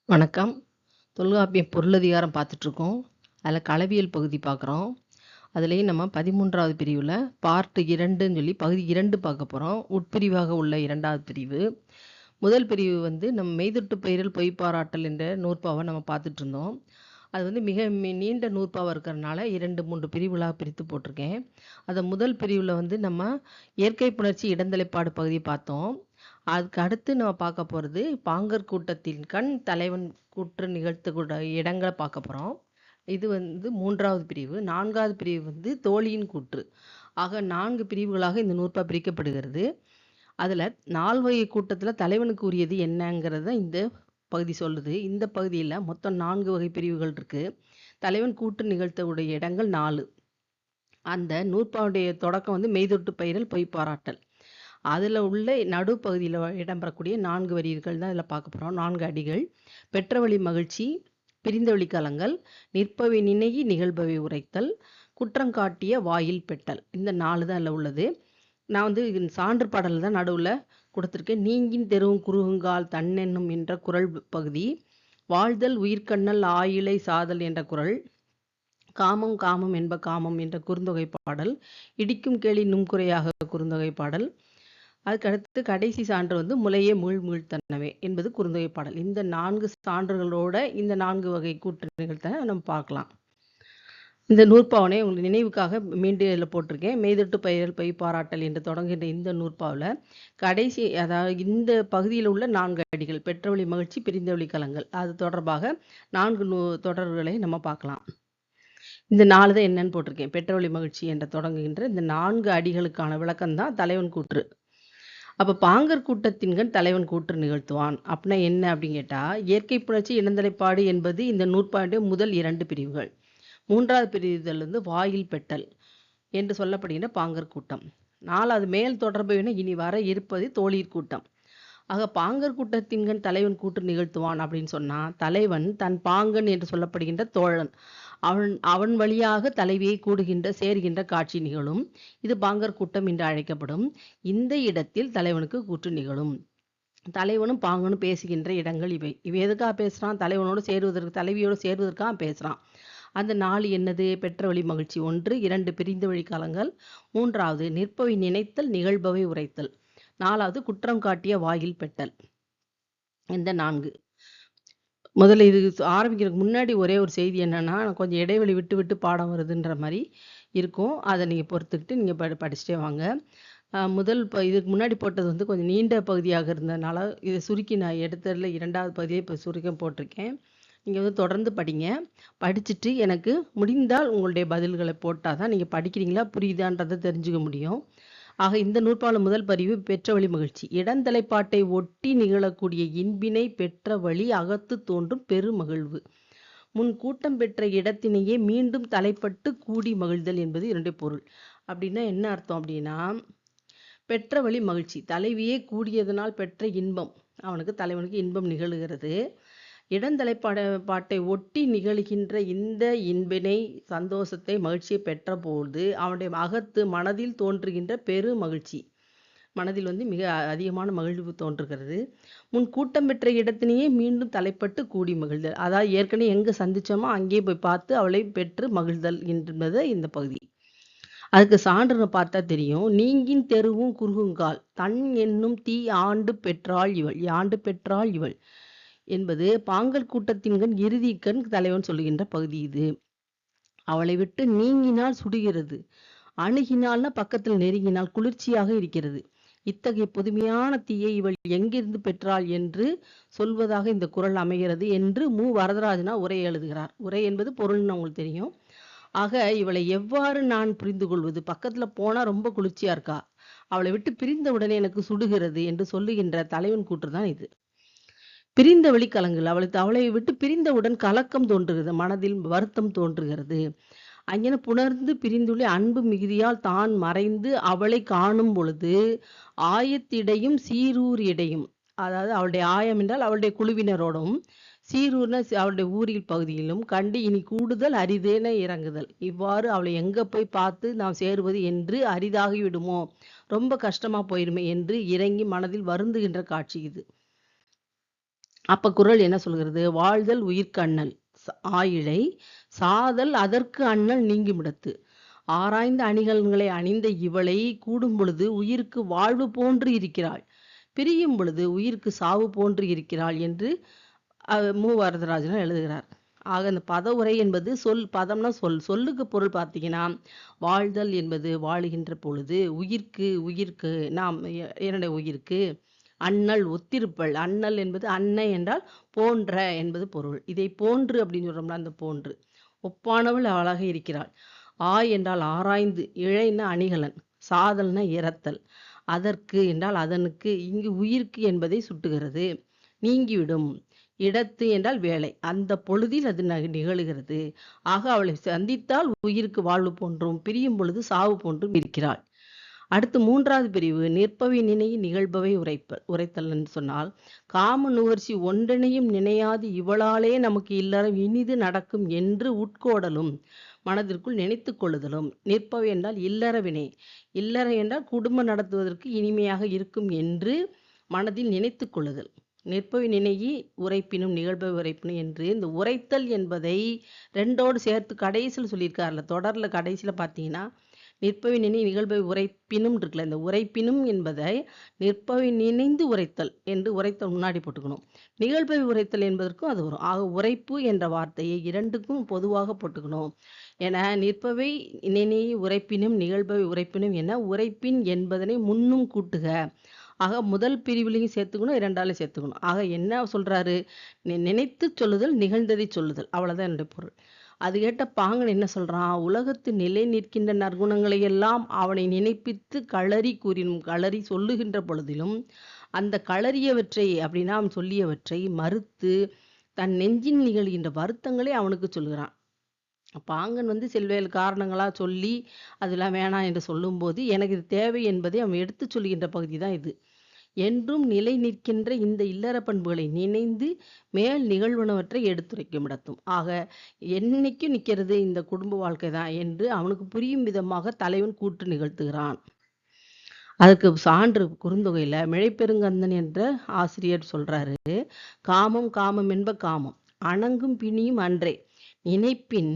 வணக்கம். தொல்காப்பியம் பொருளதிகாரம் பார்த்துட்ருக்கோம். அதில் களவியல் பகுதி பார்க்குறோம். அதுலேயும் நம்ம 13வது பிரிவில் பார்ட் 2ன்னு சொல்லி பகுதி 2 பார்க்க போகிறோம். உட்பிரிவாக உள்ள 2வது பிரிவு. முதல் பிரிவு நம்ம மெய்தொட்டு பெயரில் பொய்ப்பாராட்டல் என்ற நூற்பாவை நம்ம பார்த்துட்டு இருந்தோம். அது மிக நீண்ட நூற்பாவாக இருக்கிறதுனால 2-3 பிரிவுகளாக பிரித்து போட்டிருக்கேன். அதை முதல் பிரிவில் நம்ம இயற்கை புணர்ச்சி இடந்தலைப்பாடு பகுதியை பார்த்தோம். அதுக்கு அடுத்து நம்ம பார்க்க போகிறது பாங்கர் கூட்டத்தின் கண் தலைவன் கூற்று நிகழ்த்தக்கூட இடங்களை பார்க்க போகிறோம். இது 3வது பிரிவு. 4வது பிரிவு தோழியின் கூற்று. ஆக 4 பிரிவுகளாக இந்த நூற்பா பிரிக்கப்படுகிறது. அதில் 4 வகை கூட்டத்தில் தலைவனுக்கு உரியது என்னங்கிறத இந்த பகுதி சொல்லுது. இந்த பகுதியில் மொத்தம் 4 வகை பிரிவுகள் இருக்குது. தலைவன் கூற்று நிகழ்த்தக்கூடிய இடங்கள் 4. அந்த நூற்பாவுடைய தொடக்கம் மெய்தொட்டு பெயரில் பொய்ப்பாராட்டல். அதில் உள்ள நடுப்பகுதியில் இடம்பெறக்கூடிய 4 வரிகள் தான் இதில் பார்க்க போகிறோம். 4 அடிகள். பெற்றவழி மகிழ்ச்சி, பிரிந்தவழி கலங்கள், நிற்பவை நினைகி நிகழ்பவை உரைத்தல், குற்றங்காட்டிய வாயில் பெட்டல். இந்த 4 தான் அதில் உள்ளது. நான் சான்று பாடல் தான் நடுவில் கொடுத்துருக்கேன். நீங்கின் தெருவும் குறுகுங்கால் தன்னென்னும் என்ற குறள் பகுதி, வாழ்தல் உயிர்கண்ணல் ஆயிலை சாதல் என்ற குறள், காமம் காமம் என்ப காமம் என்ற குறுந்தொகை பாடல், இடிக்கும் கேலி நுண்குறையாக குறுந்தொகை பாடல், அதுக்கடுத்து கடைசி சான்று முலையே மீழ்த்தனவே என்பது குறுந்தொகை பாடல். இந்த 4 சான்றுகளோட இந்த 4 வகை கூற்று நிகழ்த்தனை நம்ம பார்க்கலாம். இந்த நூற்பாவனை உங்களுக்கு நினைவுக்காக மீண்டும் இதில் போட்டிருக்கேன். மெய்தொட்டு பெயரில் பொய்ப்பாராட்டல் என்று தொடங்குகின்ற இந்த நூற்பாவில் கடைசி, அதாவது இந்த பகுதியில் உள்ள 4 அடிகள், பெற்றவழி மகிழ்ச்சி, பிரிந்தவழி கலங்கள், அது தொடர்பாக 4 தொடர்களை நம்ம பார்க்கலாம். இந்த 4 தான் என்னன்னு போட்டிருக்கேன். பெற்றவழி மகிழ்ச்சி என்ற தொடங்குகின்ற இந்த 4 அடிகளுக்கான விளக்கம் தான் தலைவன் கூற்று. அப்போ பாங்கர் கூட்டத்தின்கண் தலைவன் கூற்று நிகழ்த்துவான் அப்படின்னா என்ன அப்படின்னு கேட்டால், இயற்கை புணர்ச்சி இனந்தலைப்பாடு என்பது இந்த நூற்பாண்டுடைய முதல் 2 பிரிவுகள். 3வது பிரிவுகள் வாயில் பெட்டல் என்று சொல்லப்படுகின்ற பாங்கர் கூட்டம். 4வது மேல் தொடர்பு இனி வர இருப்பது தோழியர் கூட்டம். ஆக பாங்கர் கூட்டத்தின்கண் தலைவன் கூற்று நிகழ்த்துவான் அப்படின்னு சொன்னால், தலைவன் தன் பாங்கன் என்று சொல்லப்படுகின்ற தோழன் அவன் வழியாக தலைவியை சேர்கின்ற காட்சி நிகழும். இது பாங்கர் கூட்டம் என்று அழைக்கப்படும். இந்த இடத்தில் தலைவனுக்கு கூற்று நிகழும். தலைவனும் பாங்கனும் பேசுகின்ற இடங்கள் இவை. எதுக்காக பேசுறான்? தலைவியோடு சேர்வதற்காக பேசுறான். அந்த 4 என்னது? பெற்றவழி மகிழ்ச்சி 1, 2 பிரிந்த வழி காலங்கள், 3வது நிற்பவை நினைத்தல் நிகழ்பவை உரைத்தல், 4வது குற்றம் காட்டிய வாயில் பெட்டல். இந்த 4. முதல்ல இது ஆரம்பிக்கிறதுக்கு முன்னாடி ஒரே ஒரு செய்தி என்னன்னா, கொஞ்சம் இடைவெளி விட்டு விட்டு பாடம் வருதுன்ற மாதிரி இருக்கும். அதை நீங்கள் பொறுத்துக்கிட்டு நீங்கள் படிச்சுட்டே வாங்க. இதுக்கு முன்னாடி போட்டது கொஞ்சம் நீண்ட பகுதியாக இருந்ததுனால இதை சுருக்கி நான் எடுத்ததில் 2வது பகுதியை இப்போ சுருக்க போட்டிருக்கேன். நீங்கள் தொடர்ந்து படிங்க. படிச்சுட்டு எனக்கு முடிந்தால் உங்களுடைய பதில்களை போட்டால் தான் நீங்கள் படிக்கிறீங்களா புரியுதான்றதை தெரிஞ்சுக்க முடியும். ஆக இந்த நூற்பால முதல் பதிவு பெற்ற வழி மகிழ்ச்சி. இடந்தலைப்பாட்டை ஒட்டி நிகழக்கூடிய இன்பினை பெற்ற வழி அகத்து தோன்றும் பெரு மகிழ்வு. முன் கூட்டம் பெற்ற இடத்தினையே மீண்டும் தலைப்பட்டு கூடி மகிழ்தல் என்பது 2 பொருள். அப்படின்னா என்ன அர்த்தம் அப்படின்னா, பெற்ற வழி மகிழ்ச்சி, தலைவியே கூடியதனால் பெற்ற இன்பம், தலைவனுக்கு இன்பம் நிகழுகிறது. இடந்தலைப்பாட்டை ஒட்டி நிகழ்கின்ற இந்த இன்பினை, சந்தோஷத்தை, மகிழ்ச்சியை பெற்ற போது அவனுடைய அகத்து மனதில் தோன்றுகின்ற பெரு மகிழ்ச்சி, மனதில் மிக அதிகமான மகிழ்வு தோன்றுகிறது. முன் கூட்டம் பெற்ற இடத்தினையே மீண்டும் தலைப்பட்டு கூடி மகிழ்தல், அதாவது ஏற்கனவே எங்கே சந்திச்சோமோ அங்கே போய் பார்த்து அவளை பெற்று மகிழ்தல் என்பது இந்த பகுதி. அதுக்கு சான்று பார்த்தா தெரியும். நீங்கின் தெருவும் குறுகுங்கால் தன் என்னும் தீ ஆண்டு பெற்றாள் இவள் என்பது பாங்கல் கூட்டத்தின்கண் இறுதிக்கண் தலைவன் சொல்லுகின்ற பகுதி. இது அவளை விட்டு நீங்கினால் சுடுகிறது, அணுகினால்னா பக்கத்தில் நெருங்கினால் குளிர்ச்சியாக இருக்கிறது. இத்தகைய புதுமையான தீயை இவள் எங்கிருந்து பெற்றாள் என்று சொல்வதாக இந்த குறள் அமைகிறது என்று வரதராஜனா உரை எழுதுகிறார். உரை என்பது பொருள்னு உங்களுக்கு தெரியும். ஆக இவளை எவ்வாறு நான் புரிந்து கொள்வது? பக்கத்துல போனா ரொம்ப குளிர்ச்சியா இருக்கா, அவளை விட்டு பிரிந்த உடனே எனக்கு சுடுகிறது என்று சொல்லுகின்ற தலைவன் கூற்றுதான் இது. பிரிந்த வழி கலங்கள், அவளை விட்டு பிரிந்தவுடன் கலக்கம் தோன்றுகிறது, மனதில் வருத்தம் தோன்றுகிறது. அங்கே புணர்ந்து பிரிந்துள்ள அன்பு மிகுதியால் தான் மறைந்து அவளை காணும் பொழுது ஆயத்திடையும் சீரூர் இடையும், அதாவது அவளுடைய ஆயம் என்றால் அவளுடைய குழுவினரோடும், சீரூர்னா அவளுடைய ஊரில் பகுதியிலும் கண்டு இனி கூடுதல் அரிதேன இறங்குதல். இவ்வாறு அவளை எங்க போய் பார்த்து நாம் சேருவது என்று அரிதாகி விடுமோ, ரொம்ப கஷ்டமா போயிருமே என்று இறங்கி மனதில் வருந்துகின்ற காட்சி இது. அப்ப குறள் என்ன சொல்கிறது? வாழ்தல் உயிர்க்கு அண்ணல் ஆயிழை சாதல் அதற்கு அண்ணல் நீங்குமிடத்து. ஆராய்ந்த அணிகலன்களை அணிந்த இவளை கூடும் பொழுது உயிருக்கு வாழ்வு போன்று இருக்கிறாள், பிரியும் பொழுது உயிருக்கு சாவு போன்று இருக்கிறாள் என்று மு வரதராஜன் எழுதுகிறார். ஆக இந்த பதவுரை என்பது பதம்னா சொல்லுக்கு பொருள் பார்த்தீங்கன்னா, வாழ்தல் என்பது வாழுகின்ற பொழுது, உயிர்க்கு நாம் என்னுடைய உயிருக்கு, அண்ணல் ஒத்திருப்பல், அண்ணல் என்பது அன்னை என்றால் போன்ற என்பது பொருள். இதை போன்று அப்படின்னு சொல்றோம்ல, அந்த போன்று ஒப்பானவள் அவளாக இருக்கிறாள். ஆய் என்றால் ஆராய்ந்து, இழைன்னா அணிகலன், சாதல்னா இறத்தல், அதற்கு என்றால் அதனுக்கு, இங்கு உயிர்க்கு என்பதை சுட்டுகிறது. நீங்கிவிடும், இடத்து என்றால் வேலை, அந்த பொழுதில் அது நிகழுகிறது. ஆக அவளை சந்தித்தால் உயிருக்கு வாழ்வு போன்றும், பிரியும் பொழுது சாவு போன்றும் இருக்கிறாள். அடுத்து 3வது பிரிவு நிற்பவை நினைய நிகழ்பவை உரைத்தல் என்று சொன்னால், காம நுகர்ச்சி ஒன்றனையும் நினையாது இவளாலே நமக்கு இல்லறம் இனிது நடக்கும் என்று உட்கோடலும், மனதிற்குள் நினைத்து கொள்ளுதலும். நிற்பவை என்றால் இல்லற வினை, இல்லற என்றால் குடும்பம் நடத்துவதற்கு இனிமையாக இருக்கும் என்று மனதில் நினைத்து கொள்ளுதல். நிற்பவை நினையி உரைப்பினும் நிகழ்பவை உரைப்பினும் என்று இந்த உரைத்தல் என்பதை 2ஓடு சேர்த்து கடைசியில் சொல்லியிருக்காருல, தொடர்ல கடைசியில் பார்த்தீங்கன்னா நிற்பவை நினை நிகழ்பவை உரைப்பினும் இருக்குல்ல, இந்த உரைப்பினும் என்பதை நிற்பவை நினைந்து உரைத்தல் என்று உரைத்தல் முன்னாடி போட்டுக்கணும். நிகழ்பவை உரைத்தல் என்பதற்கும் அது வரும். ஆக உரைப்பு என்ற வார்த்தையை 2க்கும் பொதுவாக போட்டுக்கணும். என நிற்பவை நினை உரைப்பினும் நிகழ்பவை உரைப்பினும் என உரைப்பின் என்பதனை முன்னும் கூட்டுக. ஆக முதல் பிரிவுலையும் சேர்த்துக்கணும், 2ஆலையும் சேர்த்துக்கணும். ஆக என்ன சொல்றாரு? நினைத்து சொல்லுதல், நிகழ்ந்ததை சொல்லுதல், அவ்வளவுதான் என்னுடைய பொருள். அது கேட்ட பாங்கன் என்ன சொல்றான்? உலகத்து நிலை நிற்கின்ற நற்குணங்களை எல்லாம் அவனை நினைப்பித்து களறி கூறினும், களறி சொல்லுகின்ற பொழுதிலும் அந்த களறியவற்றை அப்படின்னா அவன் சொல்லியவற்றை மறுத்து தன் நெஞ்சின் நிகழ்கின்ற வருத்தங்களை அவனுக்கு சொல்கிறான். பாங்கன் செல்வேல் காரணங்களா சொல்லி அதெல்லாம் வேணாம் என்று சொல்லும்போது எனக்கு இது தேவை என்பதை அவன் எடுத்து சொல்லுகின்ற பகுதி தான் இது. என்றும் நிலை நிற்கின்ற இந்த இல்லற பண்புகளை நினைந்து மேல் நிகழ்வனவற்றை எடுத்துரைக்கும் இடத்தும். ஆக என்னைக்கும் நிற்கிறது இந்த குடும்ப வாழ்க்கை தான் என்று அவனுக்கு புரியும் விதமாக தலைவன் கூற்று நிகழ்த்துகிறான். அதுக்கு சான்று குறுந்தொகையில மிழைப்பெருங்கந்தன் என்ற ஆசிரியர் சொல்றாரு, காமம் காமம் என்ப காமம் அணங்கும் பிணியும் அன்றே, நினைப்பின்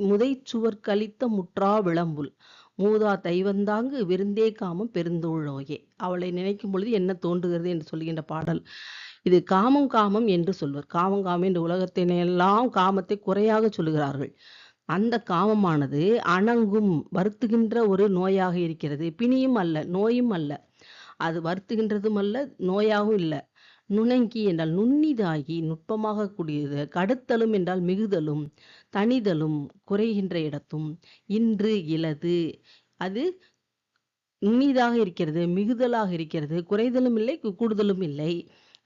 முதை சுவர் கழித்த முற்றா விளம்புல் மூதா தைவந்தாங்கு விருந்தே காமம் பெருந்தோழோயே. அவளை நினைக்கும் பொழுது என்ன தோன்றுகிறது என்று சொல்லுகின்ற பாடல் இது. காமம் காமம் என்று சொல்வர். காமம் காமம் என்று உலகத்தினெல்லாம் காமத்தை குறையாக சொல்லுகிறார்கள். அந்த காமமானது அணங்கும், வருத்துகின்ற ஒரு நோயாக இருக்கிறது. பிணியும் அல்ல, நோயும் அல்ல. அது வருத்துகின்றதும் அல்ல, நோயாகவும் இல்லை. நுணங்கி என்றால் நுண்ணிதாகி நுட்பமாக கூடியது. கடுத்தலும் என்றால் மிகுதலும் தனிதலும் குறைகின்ற இடத்தும். இன்று இலது, அது நுண்ணிதாக இருக்கிறது, மிகுதலாக இருக்கிறது, குறைதலும் இல்லை கூடுதலும் இல்லை.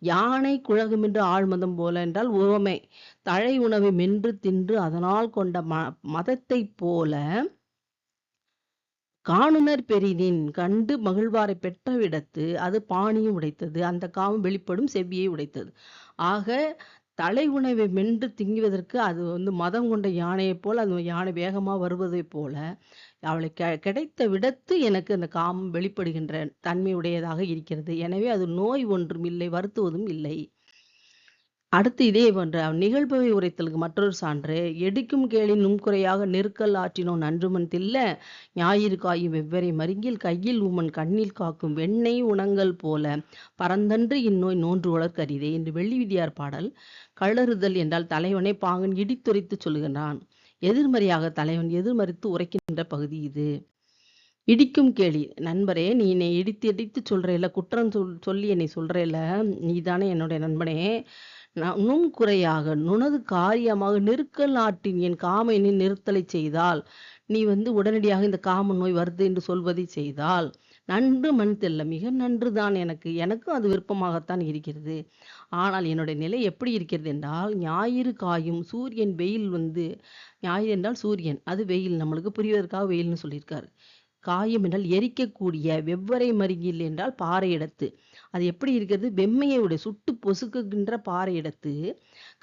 யானை குழகும் என்று ஆழ்மதம் போல என்றால் உவமை. தழை உணவை மென்று தின்று அதனால் கொண்ட மதத்தை போல காணுனர் பெரிதின் கண்டு மகிழ்வாரை பெற்றவிடத்து அது பாணியும் உடைத்தது, அந்த காமம் வெளிப்படும் செவ்வியை உடைத்தது. ஆக தலை உணவை மென்று திங்குவதற்கு அது மதம் கொண்ட யானையைப் போல், அந்த யானை வேகமாக வருவதைப் போல அவளை கிடைத்த விடத்து எனக்கு அந்த காமம் வெளிப்படுகின்ற தன்மை உடையதாக இருக்கிறது. எனவே அது நோய் ஒன்றும் இல்லை, வருத்துவதும் இல்லை. அடுத்து இதே போன்ற நிகழ்பவை உரைத்தலுக்கு மற்றொரு சான்று, எடுக்கும் கேளின் நுண்குறையாக நெருக்கல் ஆற்றினோன் நன்றுமன் தில்ல ஞாயிறு காயும் வெவ்வரை மருங்கில் கையில் உமன் கண்ணில் காக்கும் வெண்ணெய் உணங்கல் போல பரந்தன்று இந்நோய் நோன்று உலர்கரிதே என்று வெள்ளி விதியார் பாடல். கழறுதல் என்றால் தலைவனை பாங்கன் இடித்துரைத்து சொல்லுகின்றான். எதிர்மறையாக தலைவன் எதிர்மறித்து உரைக்கின்ற பகுதி இது. இடிக்கும் கேலி, நண்பரே நீ என்னை இடித்து சொல்றேல, குற்றம் சொல்லி என்னை சொல்றேல, நீதானே என்னுடைய நண்பனே. நுண்குறையாக நுணது காரியமாக நெருக்கல் ஆற்றின் என் காமையினின் நிறுத்தலை செய்தால், நீ உடனடியாக இந்த காம நோய் வருது என்று சொல்வதை செய்தால், நன்று மண் தெல்ல மிக நன்றுதான், எனக்கும் அது விருப்பமாகத்தான் இருக்கிறது. ஆனால் என்னுடைய நிலை எப்படி இருக்கிறது என்றால், ஞாயிறு காயும் சூரியன் வெயில் ஞாயிறு என்றால் சூரியன், அது வெயில், நம்மளுக்கு புரிவதற்காக வெயில்னு சொல்லியிருக்காரு. காயம் என்றால் எரிக்கக்கூடிய, வெவ்வரை மருங்கில் என்றால் பாறை இடத்து. அது எப்படி இருக்கிறது? வெம்மையை உடைய சுட்டு பொசுக்குகின்ற பாறை இடத்து.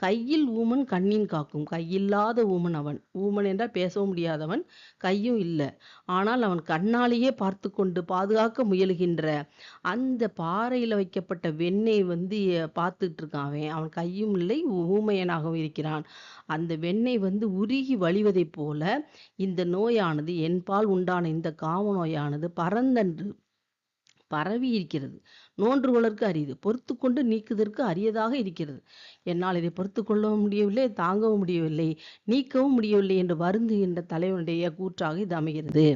கையில் ஊமன் கண்ணின் காக்கும். கையில்லாத ஊமன் அவன். ஊமன் என்றால் பேசவும் முடியாதவன், கையும் இல்லை. ஆனால் அவன் கண்ணாலேயே பார்த்து கொண்டு பாதுகாக்க முயலுகின்ற அந்த பாறையில் வைக்கப்பட்ட வெண்ணெய் பார்த்துட்டு இருக்கான் அவன். அவன் கையும் இல்லை, ஊமையனாகவும் இருக்கிறான். அந்த வெண்ணெய் உருகி வழிவதைப் போல இந்த நோயானது, என்பால் உண்டான இந்த காம நோயானது பரந்தன்று பரவி இருக்கிறது. நோன்றுவதற்கு அரியது, பொறுத்து கொண்டு நீக்குதற்கு அரியதாக இருக்கிறது. என்னால் இதை பொறுத்து கொள்ளவும் முடியவில்லை, தாங்கவும் முடியவில்லை, நீக்கவும் முடியவில்லை என்று வருந்துகின்ற தலைவனுடைய கூற்றாக இது அமைகிறது.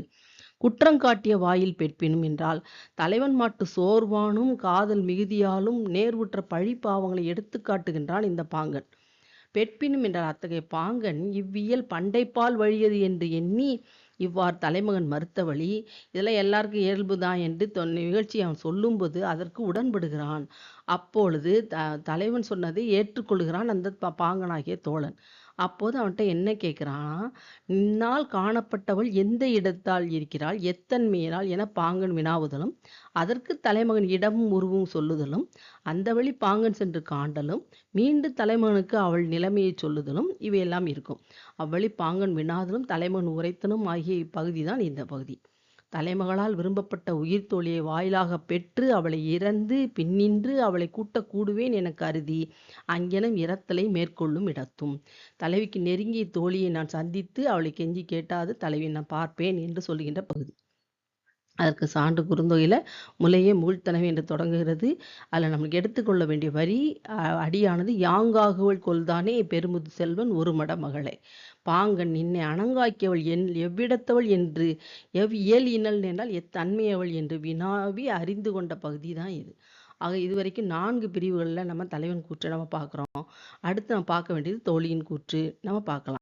குற்றங்காட்டிய வாயில் பெற்பினும் என்றால் தலைவன் மாட்டு சோர்வானும் காதல் மிகுதியாலும் நேர்வுற்ற பழி பாவங்களை எடுத்து காட்டுகின்றான் இந்த பாங்கன். பெற்பினும் என்றால் அத்தகைய பாங்கன் இவ்வியல் பண்டைப்பால் வழியது என்று எண்ணி இவ்வாறு தலைமகன் மறுத்த வழி. இதெல்லாம் எல்லாருக்கும் இயல்புதான் என்று நிகழ்ச்சி அவன் சொல்லும்போது அதற்கு உடன்படுகிறான். அப்பொழுது தலைவன் சொன்னதை ஏற்றுக்கொள்கிறான் அந்த பாங்கனாகிய தோழன். அப்போது அவன்கிட்ட என்ன கேட்குறான்? நின்னால் காணப்பட்டவள் எந்த இடத்தால் இருக்கிறாள், எத்தன்மையினால் என பாங்கன் வினாவுதலும், அதற்கு தலைமகன் இடமும் உருவும் சொல்லுதலும், அந்த வழி பாங்கன் சென்று காண்டலும், மீண்டும் தலைமகனுக்கு அவள் நிலைமையை சொல்லுதலும் இவையெல்லாம் இருக்கும். அவ்வழி பாங்கன் வினாதலும் தலைமகன் உரைத்தலும் ஆகிய இப்பகுதி தான் இந்த பகுதி. தலைமகளால் விரும்பப்பட்ட உயிர் தோழியை வாயிலாக பெற்று அவளை இறந்து பின்னின்று அவளை கூடுவேன் என கருதி அங்கெனம் இரத்தலை மேற்கொள்ளும் இடத்தும். தலைவிக்கு நெருங்கிய தோழியை நான் சந்தித்து அவளை கெஞ்சி கேட்டாது தலைவியை நான் பார்ப்பேன் என்று சொல்லுகின்ற பகுதி. அதற்கு சான்று குறுந்தொகையில் முலையே மூழ்த்தனவே என்று தொடங்குகிறது. அதில் நம்மளுக்கு எடுத்துக்கொள்ள வேண்டிய வரி அடியானது யாங்காகுவள் கொள்தானே பெருமுது செல்வன் ஒரு மட மகளே. பாங்கன் நின்னை அணங்காக்கியவள் எவ்விடத்தவள் என்று இயல் இனல் என்றால் எத்தன்மையவள் என்று வினாவி அறிந்து கொண்ட பகுதி தான் இது. ஆக இதுவரைக்கும் 4 பிரிவுகளில் நம்ம தலைவன் கூற்றை நம்ம பார்க்குறோம். அடுத்து நம்ம பார்க்க வேண்டியது தோழியின் கூற்று நம்ம பார்க்கலாம்.